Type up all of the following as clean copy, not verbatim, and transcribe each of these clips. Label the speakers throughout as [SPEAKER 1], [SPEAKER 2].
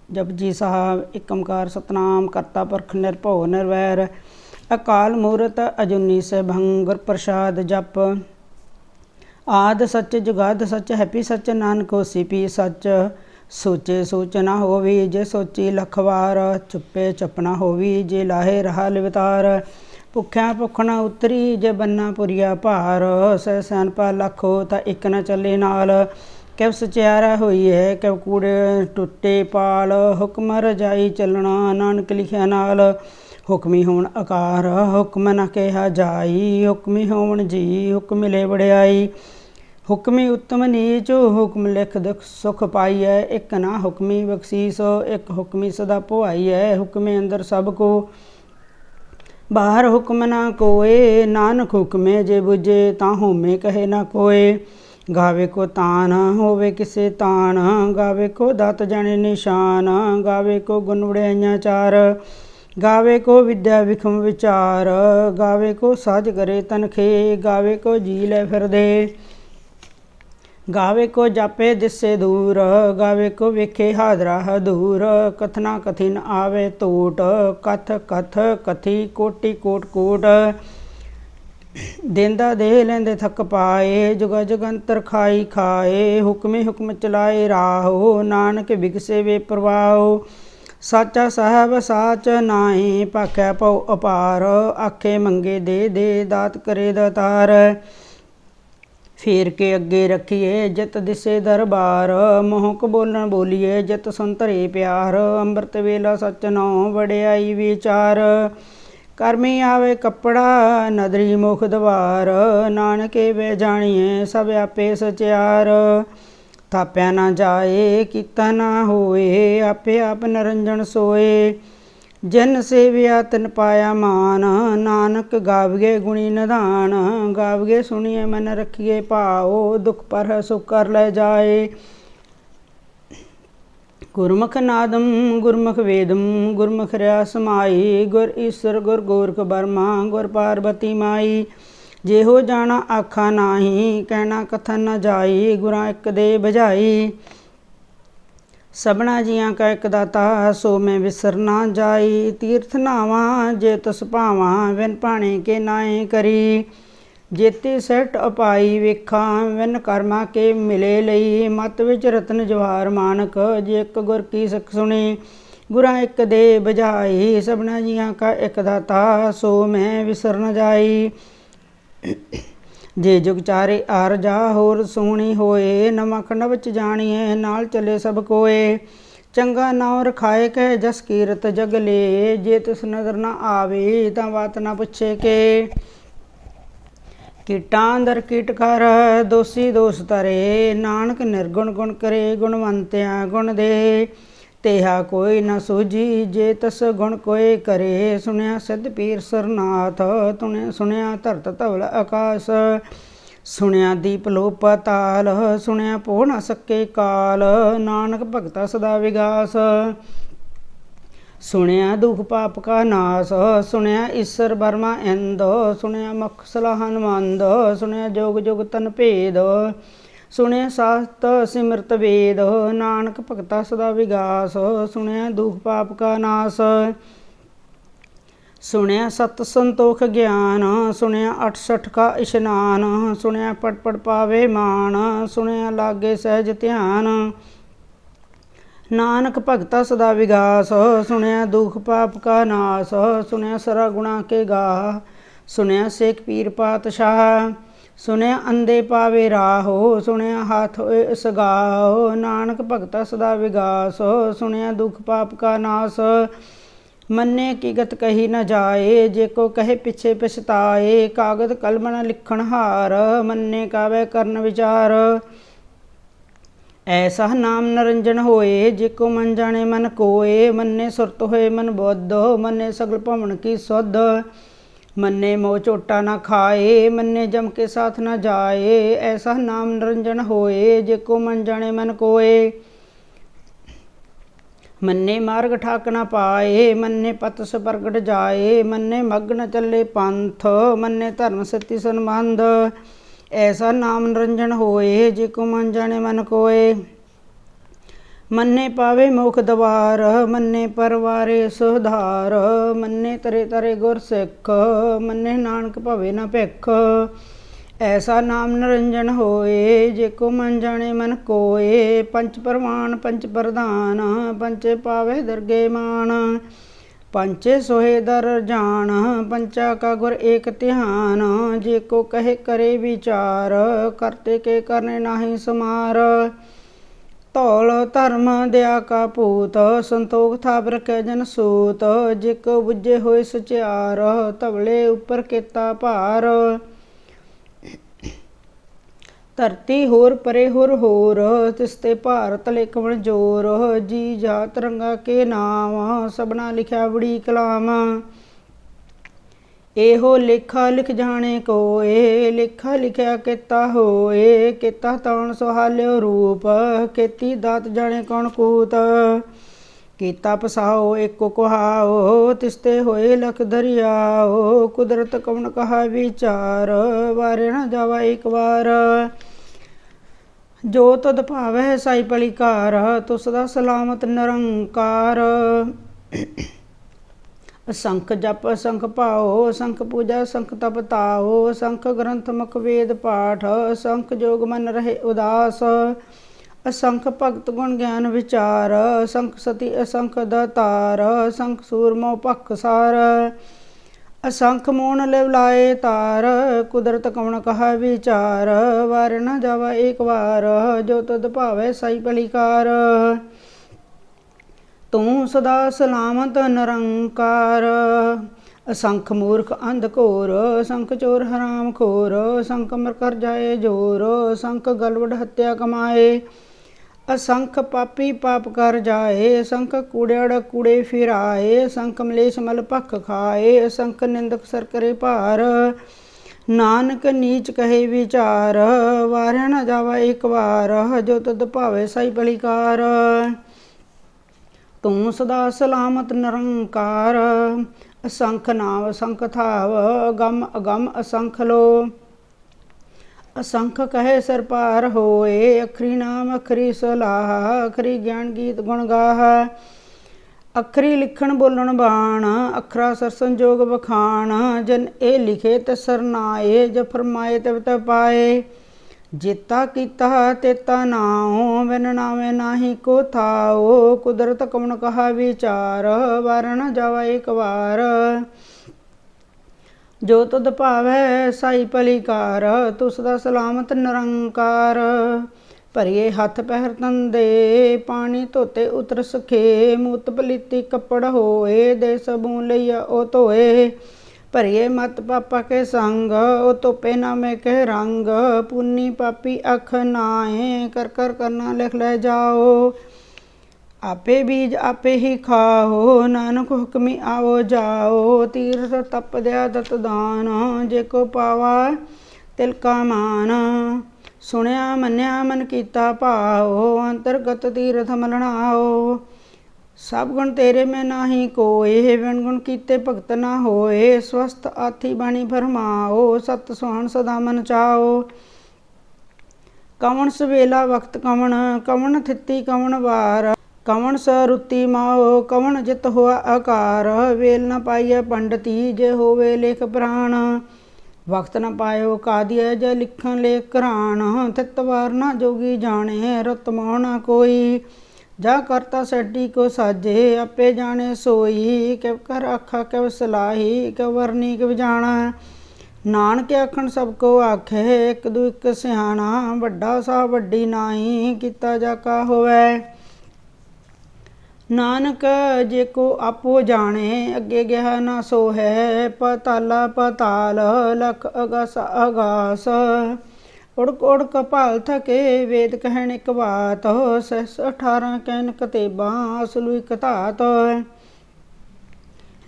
[SPEAKER 1] जपजी साहब एक ओंकार सतनाम करता पुरख निरभਉ निरवैर अकाल मूरत अजूनी सैभं गुर प्रसाद जप आद सच जुगाद सच हैप्पी सच नानक होसी पी सच सोचे सोच ना होवी जे सोची लख वार चुप्पे चपना होवी जे लाहे रहा लिवतार भुख्या भुख न उतरी जे बन्ना पुरिया भार सै सैनपा लख हो तां इक न चले नाल ਕਿਵ ਸਚਿਆਰਾ ਹੋਈ ਹੈ ਕਿਵ ਕੂੜੇ ਟੁੱਟੇ ਪਾਲ ਹੁਕਮ ਰਜਾਈ ਚੱਲਣਾ ਨਾਨਕ ਲਿਖਿਆ ਨਾਲ ਹੁਕਮੀ ਹੋਣ ਆਕਾਰ ਹੁਕਮ ਨਾ ਕਿਹਾ ਜਾਈ ਹੁਕਮੀ ਹੋਣ ਜੀ ਹੁਕਮ ਮਿਲੇ ਵਡਿਆਈ ਹੁਕਮੀ ਉੱਤਮ ਨੀਚ ਹੁਕਮ ਲਿਖ ਦੁਖ ਸੁਖ ਪਾਈਐ ਇੱਕ ਨਾ ਹੁਕਮੀ ਬਖਸ਼ੀਸ ਇੱਕ ਹੁਕਮੀ ਸਦਾ ਭੁਆਈਐ ਹੁਕਮੇ ਅੰਦਰ ਸਭ ਕੋ ਬਾਹਰ ਹੁਕਮ ਨਾ ਕੋਏ ਨਾਨਕ ਹੁਕਮੇ ਜੇ ਬੁਝੇ ਤਾਂ ਹੋਮੇ ਕਹੇ ਨਾ ਕੋਏ गावे को तान होवे किसे तान गावे को दत जाने निशान गावे को गुण वड़ियाइयां चार गावे को विद्या विखम विचार गावे को साज करे तनखे गावे को जी लै फिर दे गावे को जापे दिसे दूर गावे को वेखे हादरा हदूर कथना कथिन आवे तोट कथ कथ कथी कोटि कोट कोट देंदा दे लेंदे थक पाए जुगा जगंतर खाई खाए हुक्मे हुक्म चलाए राहो नानक बिगसे वे प्रवाहो साचा साहब साच नाए भाख्या पौ अपार आखे मंगे दे दात करे दातार फेर के अगे रखिए जित दिसे दरबार मोहक बोलन बोलिए जित संतरे प्यार अंमृत वेला सच नौ वड़ियाई विचार करमी आवे कपड़ा नदरी मुख द्वार नानके वे जानिए सब आपे सचियार थाप्या ना जाए किता ना होए आपे आप निरंजन सोए जिन सेविया तिन पाया मान नानक गावगे गुणी निधान गावगे सुनिए मन रखिए भाओ दुख पर सुख कर ले जाए गुरमुख नादम गुरमुख वेदम गुरमुख रहा समाई गुर ईश्वर गुर गोरख बर्मा गुर पार्वती माई जेहो जाना आखा नाही कहना कथन न जाई गुरा एक दे बजाई सबना जियां का एक दाता सो मैं विसर ना जाई तीर्थ नावा जे तुस भावां विन भाणे के नाए करी जेते सैट अपाई वेखा विन कर्मा के मिले लई मत विच रतन जवाहर मानक जे एक गुर की सिख सुने गुरा एक दे बजाई सबना जियां का एक दाता सो मैं विसर न जाई जे जुग चारे आर जा होर सोहनी होए नवा खंड विच जाणीए नाल चले सब कोए चंगा नाम रखाए कह जस कीरत जग ले जे तिस नजर ना आवे तां बात ना पुछे के कीटां अंदर कीट कर दोषी दोष तरे नानक निर्गुण गुण करे गुणवंत्या गुण दे तेहा कोई न सूझी जे तस गुण कोई करे सुनिया सिद्ध पीर सरनाथ तुने सुनिया धरत धवल आकाश सुनिया दीप लो पाताल सुनिया पो न सके काल नानक भगता सदा विगास सुनिया दुख पाप का नाश सुनिया ईश्वर बर्मा इंद सुनिया मुख सलाहन मंद सुनिया जोग जोग तन भेद सुनिया शास्त्र सिमरत वेद नानक भगता सदा विगास सुनिया दुख पाप का नाश सुनिया सत संतोख ज्ञान सुनिया 68 का इशनान सुनिया पढ़ पढ़ पावे मान सुनिया लागे सहज ध्यान नानक भगता सदा विगास सुनिया दुख पाप का नाश सुनिया सरा गुणा के गाह सुनिया शेख पीर पातशाह सुनिया अंधे पावे राहो सुनिया हाथ होए सगाहो नानक भगता सदा विगास सुनिया दुख पाप का नाश मन्ने की गत कही न जाए जे को कहे पिछे पछताए कागद कलम न लिखण हार मन्ने कावे करन विचार ऐसा नाम निरंजन होए जेको मन जाने मन कोए मन्ने सुरत होए मन बुद्ध मन्ने सगल भवन की सुध मन्ने मोह चोटा न खाए मन्ने जम के साथ न जाए ऐसा नाम निरंजन होए जेको मन जाने मन कोए मन्ने मार्ग ठाक न पाए मन्ने पत से प्रगट जाए मन्ने मग्न चले पंथ मन्ने धर्म सती संबंध ऐसा नाम निरंजन होए जेको मन जाने मन कोए ਮੰਨੇ ਪਾਵੇ ਮੁਖ ਦਵਾਰ, ਮੰਨੇ ਪਰਵਾਰੇ ਸੁਧਾਰ। ਮੰਨੇ ਤਰੇ ਤਰੇ ਗੁਰ ਸਿੱਖ, ਮੰਨੇ ਨਾਨਕ ਭਵੇ ਨਾ ਭਿਖ। ਐਸਾ ਨਾਮ ਨਿਰੰਜਨ ਹੋਏ, ਜੇ ਕੋ ਮਨ ਜਾਣੇ ਮਨ ਕੋਏ। ਪੰਚ ਪ੍ਰਵਾਨ ਪੰਚ ਪ੍ਰਧਾਨ, ਪੰਚੇ ਪਾਵੇ ਦਰਗੇ ਮਾਨ। ਪੰਚੇ सोहे दर जान, पंचा का गुर एक ध्यान। जे को कहे करे विचार, करते के करने नाही समार। धौल धर्म दया का पूत, संतोख थाप रखे जन सूत। जे को बुझे होए सचियार, धवले उपर केता भार। धरती होर परे होर होर, तिसते भार तले कवन जोर। जी जात रंगा के नाम, सबना लिखा बड़ी कलाम। एहो लेखा लिख जाने कोए, लेखा लिखिया केता होए। केता ताण सुहाल्यो रूप, केती दात जाने कौन कूत। कीता पसाओ एको कुहाओ, तिसते होए लख दरियाओ। कुदरत कवन कहा विचार, वारे न जावा एक बार। जो तुद भावै साई पलिकार, तुसदा सलामत निरंकार। असंख जप असंख पाओ, असंख पूजा असंख तप ताओ। असंख ग्रंथ मुख वेद पाठ, असंख जोग मन रहे उदास। असंख भगत गुण ज्ञान विचार, असंख सती असंख दातार। असंख सूरमो पखसार, असंख मोन लिवलाए तार। कुदरत कवन कहा विचार, वार न जावा एक बार। जो तुद भावै साई पलिकार, तू सदा सलामत निरंकार। असंख मूर्ख अंध घोर, असंख चोर हराम खोर। असंख मर कर जाए जोर, असंख गलवड हत्या कमाए। असंख पापी पाप कर जाए, असंख कूड़ेड़ कूड़े फिराए। असंख मलेश मल भख खाए, असंख निंदक सर करे भार। नानक नीच कहे विचार, वार न जावा एक बार। जो तुद भावे साई पलिकार, तू सदा सलामत निरंकार। असंख नाव असंख थाव, अगम अगम असंख लो। असंख कहे सर पार होए, अखरी नाम अखरी सलाह। अखरी ज्ञान गीत गुण गाह, अखरी लिखण बोलण बाण। अखरा सर संजोग बखान, जन ए लिखे ते सरनाए। जब फरमाए तब तब पाए, जेता कीता तेता नाओ। बिन नावे नाही को थाओ, कुदरत कवन कहा विचार। वार न जावा एक बार। जो तुद भावै साई पलिकार, तुसदा सलामत निरंकार। भरिए हथ पैर तंदे, पानी धोते उतर सखे। मूत पलीती कपड़ होए, दे सबूं लइया ओ धोए। भरिए मत पापा के संग, ओ धोपे नामे के रंग। पुन्नी पापी अख नाए, कर कर करना लिख ले जाओ। आपे बीज आपे ही खाओ, नानक हुक्मी आओ जाओ। तीर्थ तप दया दत दान, जे को पावा तिलका मान। सुनिया मन्या मन कीता भाओ, अंतरगत तीर्थ मलनाओ। सब गुण तेरे में नाही कोए, बिन गुण कीते भगत ना होए। स्वस्थ आथी बाणी फरमाओ, सत सुहान सदा मन चाओ। कवन सवेला वक्त कवन, कवन थिति कवन वार। कवन सरुति माओ, कवन जित होआ आकार। वेल न पाइय पंडिती, जे होवे लेख प्राण। वक्त न पायो कादिय, जे लिखन लेख करान। तित वार न जोगी जाने, रत मोह न कोई। जा करता सैडी को साजे, आपे जाने सोई। किव कर आखा किव सलाही, किव वरनी किव जाना। नानक आखण सब को आखे, एक दू एक सियाणा। वड्डा सा वड्डी नाई, कीता जाका होवै। नानक जे को आपो जाने, अगे गया ना सो है। पताला पताल, लख अगास अगास। उड़क उड़क भाल थके, वेद कहन एक बात। सहस 18 कैन कतेबा, असलू एक धात।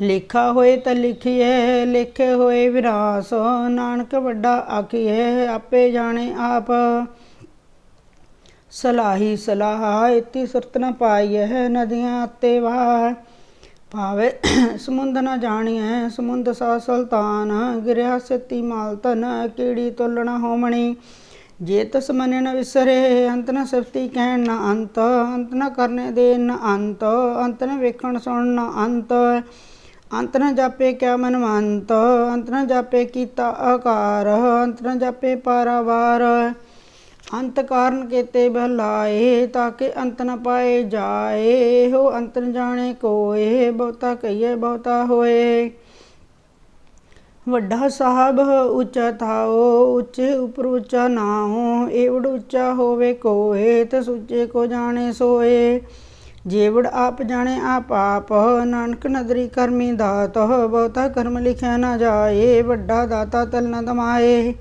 [SPEAKER 1] लेखा होए त लिखिए, लेखे होए विरास। नानक वड्डा आखिए, आपे जाने आप। सलाही सलाह इति सुरत न पाई है, नदियाँ अते वाह। भावे समुंद न जानिए, समुंद सा सुल्तान। गिरया सिति मालतन, कीड़ी तुलना होमणी। जे तस मन न विसरे अंत न सिफती कहन न अंत, अंत न करने दे न अंत, अंत न वेखण सुन न अंत, अंत न जापे क्या मनमंत, अंत न जापे कीता आकार, अंत न जापे पारावार, अंत कारण केते बहलाए ताके अंत न पाए जाए, हो अंत न जाने कोए बहुता कहिए बहुता होए। ਵੱਡਾ ਸਾਹਿਬ ਉੱਚਾ ਥਾਓ ਉੱਚੇ ਉਪਰ ਉੱਚਾ ਨਾਉ, ਏਵੜ ਉੱਚਾ ਹੋਵੇ ਕੋਏ ਤਿਸ ਉੱਚੇ ਕੋ ਜਾਣੇ ਸੋਏ। ਜੇਵੜ ਆਪ ਜਾਣੇ ਆਪ ਆਪ ਨਾਨਕ ਨਦਰੀ ਕਰਮੀ ਦਾਤ, ਬਹੁਤਾ ਕਰਮ ਲਿਖਿਆ ਨਾ ਜਾਏ ਵੱਡਾ ਦਾਤਾ ਤਲ ਨ ਦਮਾਏ।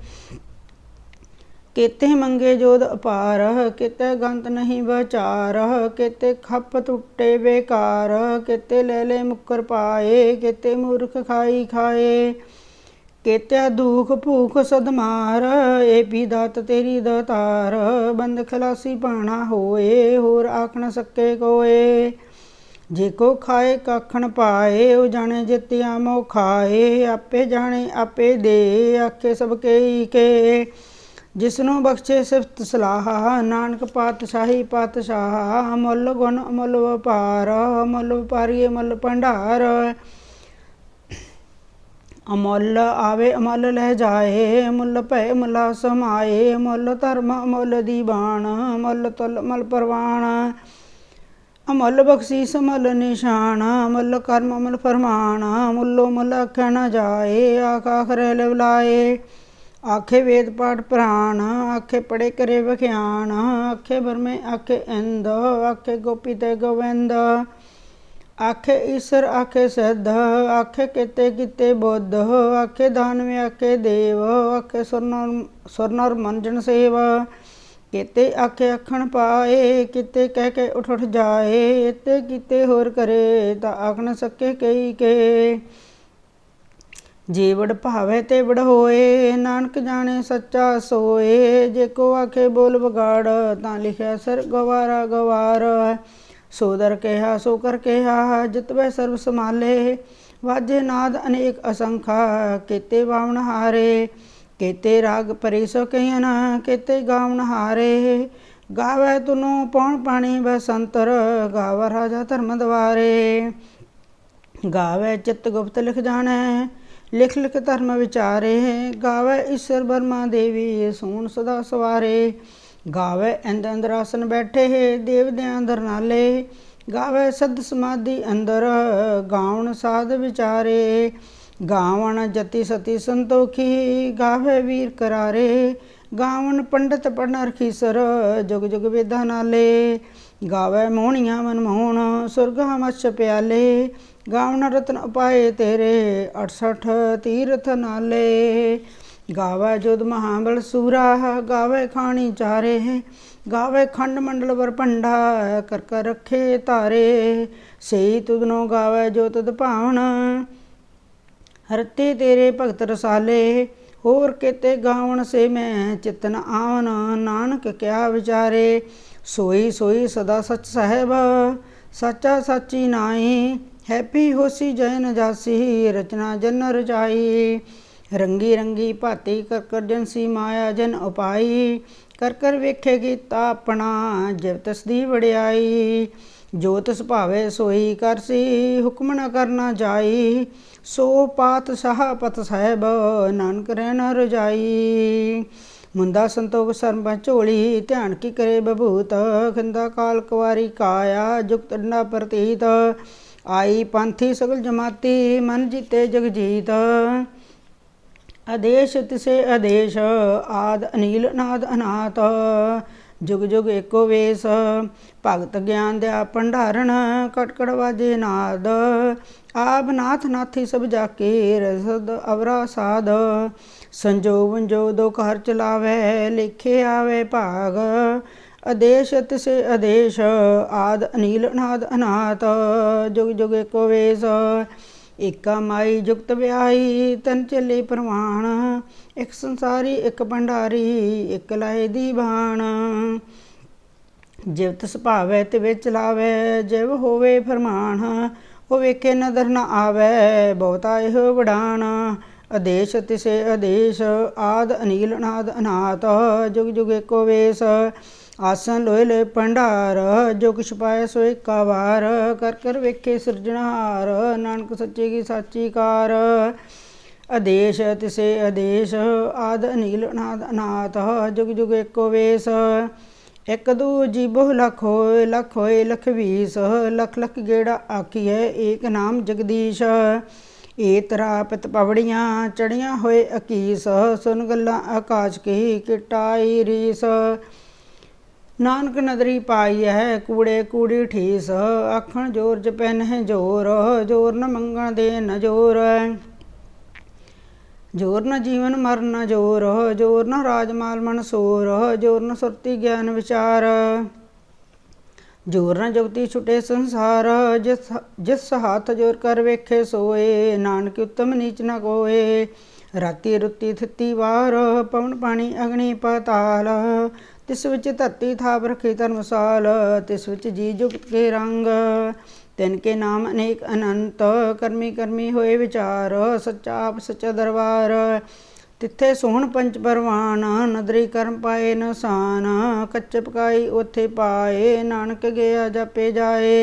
[SPEAKER 1] केते मंगे जोध अपार केते गंत नहीं बचार, केते खप टुटे बेकार, केते ले ले मुक्कर पाए, केते मूर्ख खाई खाए, केत्या दुख भूख सदमार, ए भी दात तेरी दातार, बंद खलासी पाना होए होर आख न सके कोए। जेको खाए कखन पाए ओ जाने जित्या मोह खाए, आपे जाने आपे दे आखे सब के के। जिसनों बख्शे सिफत सलाह नानक पातशाही पातशाह, मुल गुण अमुल वपार, मुल वपारी अमुल भंडार। अमुल आवे अमुल लह जाए, मुल भय मुला समाए, मुल धर्म अमुल दीवान, मुल तुल अमल परवान। अमुल बख्शीस अमुल निशान, मुल कर्म अमुल फरमान, मुलो मुल आख्या न जाए आख आख रह लवलाए। आखे वेद पाठ प्राण, आखे पढ़े करे वख्यान, आखे बरमे आखे इंद, आखे गोपी ते गोविंद, आखे ईश्वर आखे सिद्ध, आखे किते किते बुद्ध, आखे दानवे आखे देव, आखे सुर नर मंजन सेव। किते आखे अखण पाए किते कह के उठ उठ जाए, इते किते होर करे ता आख न सके कई के। जेवड़ भावे तेवड़ होए नानक जाने सच्चा सोए, जेको आखे बोल बगाड़ तां लिखिया सर गवारा गवार। सो दर कहा सो कर कहा जित वह सर्व संभाले, वाजे नाद अनेक असंखा केते बावन हारे। केते राग परे सो कहन केते गावन हारे, गावे तुनो पौन पाणी बसंतर, गावा राजा धर्म द्वारे। गावे चित्त गुप्त लिख जाने लिख लिख धर्म विचारे, गावे ईश्वर बर्मा देवी सून सदा सवारे। गावे इंद इंद्रासन बैठे देव दयां धरनाले, गावे सद समाधि अंदर गावन साध विचारे। गावन जति सती संतोखी गावे वीर करारे, गावन पंडित पढ़ रखीसर जुग जुग वेदा नाले। गावे मोहनिया मनमोहन सुरगा मत्स्य प्याले, गावन रत्न उपाय तेरे 68 तीर्थ नाले। गावे जुद महाबल सूरा गावे खानी चारे, गावे खंड मंडल वर भंडा कर कर रखे तारे। सही तुदनो गावे जो तुद भावन, हरते तेरे भगत रसाले। होर केते गावन से मैं चितन आवन, नानक क्या विचारे। सोई सोई सदा सच साहेब सच्चा साची नाई, हैप्पी होसी जैन जासी रचना जन रचाई। रंगी रंगी भाती कर कर जनसी माया जन उपाई, कर कर वेखे कीता अपना जिव तसदी वड़ियाई। जो तिस भावे सोई करसी हुक्म न करना जाई, सो पातशाह पत साहेब नानक रहना रजाई। मुंदा संतोख सरम झोली ध्यान की करे बभूत, खिंदा काल कुवारी काया जुगत डंडा प्रतीत। आई पंथी सगल जमाती मन जीते जगजीत, आदेश तिसे आदेश आद अनील नाद अनाथ। जुग जुग एको वेश भगत ज्ञान दया भंडारण, कटकड़ वाजे नाद। आब नाथ नाथी सब जाके रसद अवरा साध। संजो वंजो दो घर चलावे लिखे आवे भाग, आदेश तिसे आदेश आद अनील नाद अनाथ। जुग जुग एको वेश एका माई जुगत ब्याही, तन चले प्रमाण। एक संसारी एक भंडारी एक लाए दीवान। जिव तिस भावे तिवे चलावे, जिव होवे फरमान। ओ वेखे नदर न आवे बहुता एहो वडान। आदेश तिसे आदेश आद अनील अनाद अनाथ जुग जुग एको वेश आसन लोए लोए भंडार जो कुछ पाया सो एका वार कर कर वेखे सिरजनहार नानक सच्चे की साची कार आदेश तिसे आदेश आद अनील अनाद अनाथ जुग जुग एको वेश एक दो जीबो लख होए लख बीस लख लख गेड़ा आखिए एक नाम जगदीश ए तरा पित पवड़ियाँ चढ़ियाँ होए अकीस सुन गल्लां आकाश की किटाई रीस नानक नदरी पाई है कूड़े कूड़ी ठीस आखण जोर जपैन है जोर जोर न मंगण दे न जोर जोर न जीवन मर न जोर जोर न राजमाल मन सोर जोर न सुरती ज्ञान विचार जोर न जुगती छुटे संसार जिस हाथ जोर कर वेखे सोए नानक उत्तम नीच न कोए राती रुती थिती वार पवन पानी अग्नि पाताल तिस विच धरती थाप रखी धर्मसाल तिस विच जी जुगत के रंग तिनके नाम अनेक अनंत करमी करमी होए विचार सच्चा आप सच्चा दरबार तिथे सोहण पंच परवान नदरी कर्म पाए नसान कच्चे पकाई ओथे पाए नानक गया जापे जाए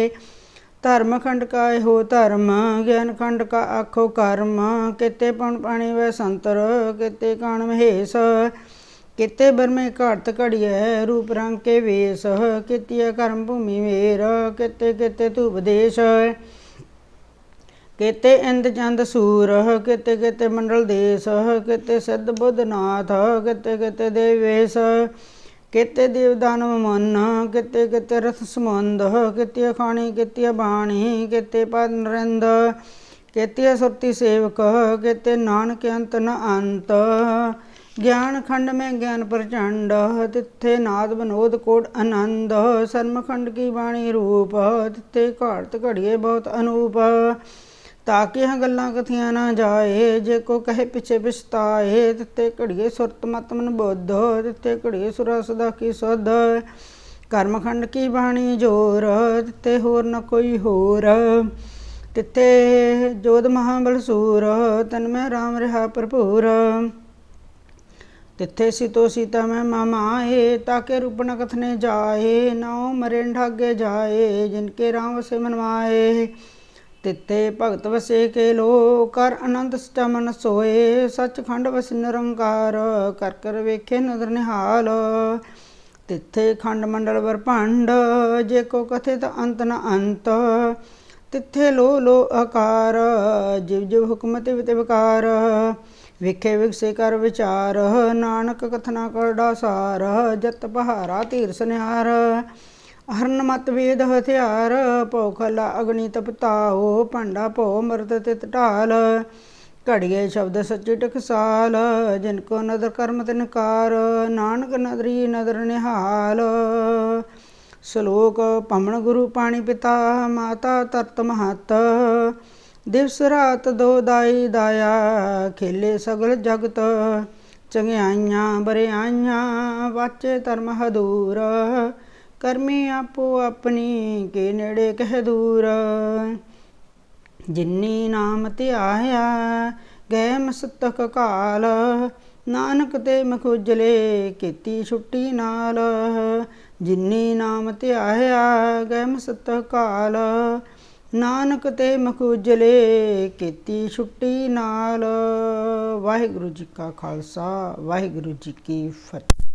[SPEAKER 1] धर्म खंड का हो धर्म ज्ञान खंड का आखो कर्म किते पौन पाणी वै संतर किते कान महेश किते बरमे घाट घड़िए रूप रंग के वेश कितिया कर्म भूमि मेर किते किते धूप देश किते इंद चंद सूर किते किते मंडल देश किते सिद्ध बुद्ध नाथ किते किते देवेश किते देव दानव मन किते किते रथ समुंद किते खाणी किते बाणी किते पद नरिंद किते सुरती सेवक किते नानक अंत न अंत ज्ञान खंड में ज्ञान प्रचंड तिथे नाद विनोद कोट आनंद सर्म खंड की वाणी रूप तिथे घाट घड़िए बहुत अनूप ताकि यह गल्लां कथियां ना जाए जे को कहे पिछे पछताए तिथे घड़िए सुरत मत मन बुद्ध तिथे घड़िए सुरा सदा की सुध कर्म खंड की वाणी जोर तिथे होर न कोई होर तिथे जोध महाबल सूर तन में राम रहा भरपूर तिथे सीतो सीता में मामाए ताके रूप न कथने जाए नाओ मरे ढागे जाए जिनके राम वसे मनवाए तिथे भगत वसे के लो कर अनंत सचा मन सोए सच खंड वस निरंकार कर कर वेखे नदर निहाल तिथे खंड मंडल ब्रह्मांड जे को कथित अंत न अंत तिथे लो लो आकार जिव जिव हुक्म तिव तिवकार विखे विकसे कर विचार नानक कथना करड़ा सार जत पहारा तीर सनिहार हरन मत वेद हथियार भौ खला अग्नि तपताओ भांडा भौ मृत तित ढाल घड़िए शब्द सच्ची टकसाल जिनको नदर कर्म तिनकार नानक नदरी नदर निहाल श्लोक पमन गुरु पाणी पिता माता तरत महत दिवस रात दो दाई दाया खेले सगल जगत चंगियाइयां बरियाइयां वाचे धर्म हदूर करमी आपो अपनी के नेड़े कह दूर जिन्नी नाम ध्याया गए मस्तक काल नानक ते मखुजले कीती छुट्टी नाल जिन्नी नाम ध्याया गए मस्तक काल नानक ते मखुजले कीती छुट्टी नाल। वाहिगुरु जी का खालसा वाहिगुरु जी की फतेह।